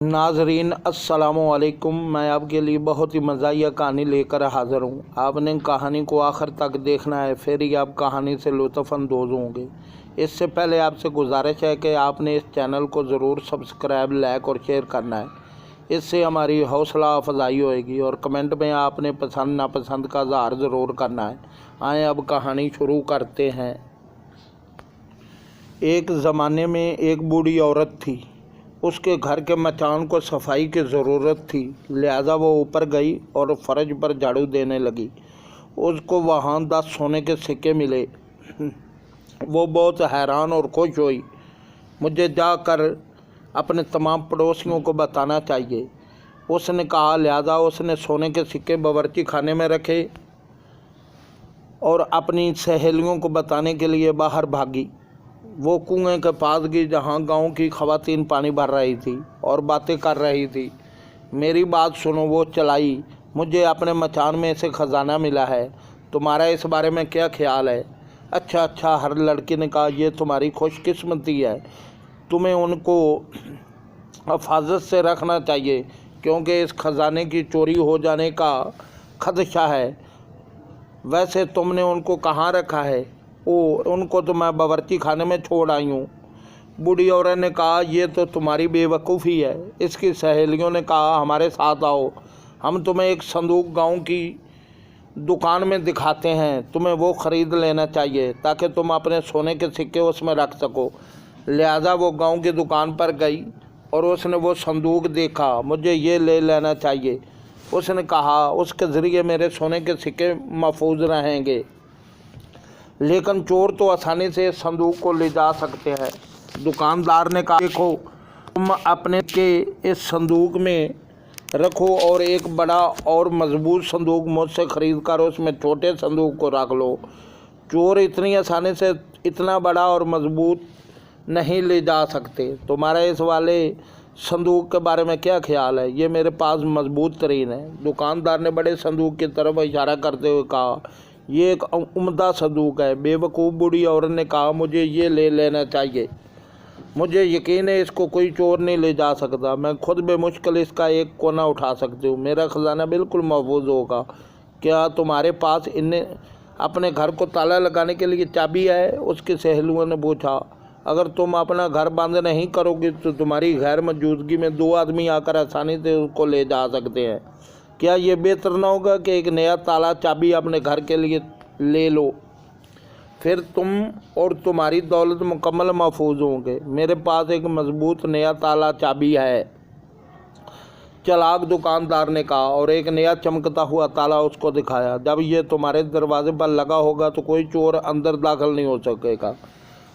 नाजरीन अस्सलामुअलैकुम। मैं आपके लिए बहुत ही मज़ाहिया कहानी लेकर हाज़िर हूँ। आपने कहानी को आखिर तक देखना है, फिर ही आप कहानी से लुत्फ़ अंदोज़ होंगे। इससे पहले आपसे गुजारिश है कि आपने इस चैनल को ज़रूर सब्सक्राइब, लाइक और शेयर करना है। इससे हमारी हौसला अफजाई होएगी और कमेंट में आपने पसंद नापसंद का इज़हार ज़रूर करना है। आएँ अब कहानी शुरू करते हैं। एक ज़माने में एक बूढ़ी औरत थी। उसके घर के मचान को सफाई की ज़रूरत थी, लिहाजा वो ऊपर गई और फ़र्श पर झाड़ू देने लगी। उसको वहाँ 10 सोने के सिक्के मिले। वो बहुत हैरान और खुश हुई। मुझे जाकर अपने तमाम पड़ोसियों को बताना चाहिए, उसने कहा। लिहाजा उसने सोने के सिक्के बावर्ची खाने में रखे और अपनी सहेलियों को बताने के लिए बाहर भागी। वो कुएं के पास गई जहाँ गांव की ख़वातीन पानी भर रही थी और बातें कर रही थी। मेरी बात सुनो, वो चलाई। मुझे अपने मचान में से ख़जाना मिला है, तुम्हारा इस बारे में क्या ख्याल है? अच्छा, हर लड़की ने कहा, ये तुम्हारी खुशकिस्मती है। तुम्हें उनको हिफाजत से रखना चाहिए, क्योंकि इस ख़जाने की चोरी हो जाने का खदशा है। वैसे तुमने उनको कहाँ रखा है? उनको तो मैं बावर्ची खाने में छोड़ आई हूँ। बूढ़ी औरत ने कहा, ये तो तुम्हारी बेवकूफ़ी है। इसकी सहेलियों ने कहा, हमारे साथ आओ, हम तुम्हें एक संदूक गांव की दुकान में दिखाते हैं। तुम्हें वो ख़रीद लेना चाहिए ताकि तुम अपने सोने के सिक्के उसमें रख सको। लिहाजा वो गांव की दुकान पर गई और उसने वो संदूक देखा। मुझे ये ले लेना चाहिए, उसने कहा। उसके ज़रिए मेरे सोने के सिक्के महफूज रहेंगे। लेकिन चोर तो आसानी से इस संदूक को ले जा सकते हैं। दुकानदार ने कहा, देखो, तुम अपने के इस संदूक में रखो और एक बड़ा और मजबूत संदूक मुझसे ख़रीद कर उसमें छोटे संदूक को रख लो। चोर इतनी आसानी से इतना बड़ा और मजबूत नहीं ले जा सकते। तुम्हारा इस वाले संदूक के बारे में क्या ख्याल है? ये मेरे पास मजबूत तरीन है। दुकानदार ने बड़े संदूक की तरफ इशारा करते हुए कहा, ये एक उम्दा संदूक है। बेवकूफ़ बूढ़ी औरत ने कहा, मुझे ये ले लेना चाहिए। मुझे यकीन है इसको कोई चोर नहीं ले जा सकता। मैं खुद बेमुश्किल इसका एक कोना उठा सकती हूँ। मेरा ख़जाना बिल्कुल महफूज होगा। क्या तुम्हारे पास इन्हें अपने घर को ताला लगाने के लिए चाबी है? उसकी सहेलियों ने पूछा। अगर तुम अपना घर बंद नहीं करोगे तो तुम्हारी गैर मौजूदगी में 2 आदमी आकर आसानी से उसको ले जा सकते हैं। क्या ये बेहतर ना होगा कि एक नया ताला चाबी अपने घर के लिए ले लो? फिर तुम और तुम्हारी दौलत मुकम्मल महफूज होंगे। मेरे पास एक मजबूत नया ताला चाबी है, चालाक दुकानदार ने कहा, और एक नया चमकता हुआ ताला उसको दिखाया। जब ये तुम्हारे दरवाजे पर लगा होगा तो कोई चोर अंदर दाखिल नहीं हो सकेगा।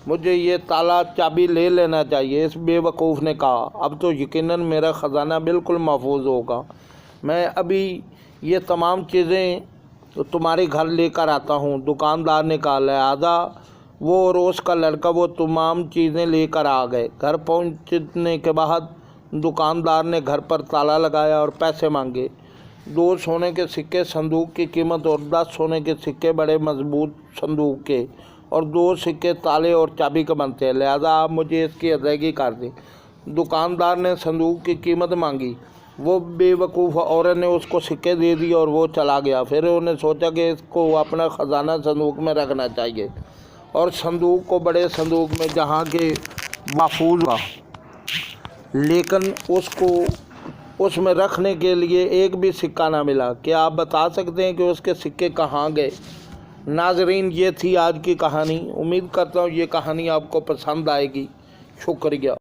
मुझे ये ताला चाबी ले लेना चाहिए, इस बेवकूफ़ ने कहा। अब तो यकीनन मेरा ख़जाना बिल्कुल महफूज होगा। मैं अभी ये तमाम चीज़ें तो तुम्हारे घर लेकर आता हूँ, दुकानदार ने कहा। लिहाजा वो और उसका लड़का वो तमाम चीज़ें लेकर आ गए। घर पहुँचने के बाद दुकानदार ने घर पर ताला लगाया और पैसे मांगे। 2 सोने के सिक्के संदूक की कीमत और 10 सोने के सिक्के बड़े मजबूत संदूक के, और 2 सिक्के ताले और चाबी के बनते हैं। लिहाजा आप मुझे इसकी अदायगी कर दें। दुकानदार ने संदूक की कीमत मांगी। वो बेवकूफ़ औरत ने उसको सिक्के दे दिए और वो चला गया। फिर उन्होंने सोचा कि इसको अपना ख़जाना संदूक में रखना चाहिए और संदूक को बड़े संदूक में जहाँ के महफूज हुआ। लेकिन उसको उसमें रखने के लिए एक भी सिक्का ना मिला। क्या आप बता सकते हैं कि उसके सिक्के कहाँ गए? नाजरीन, ये थी आज की कहानी। उम्मीद करता हूँ ये कहानी आपको पसंद आएगी। शुक्रिया।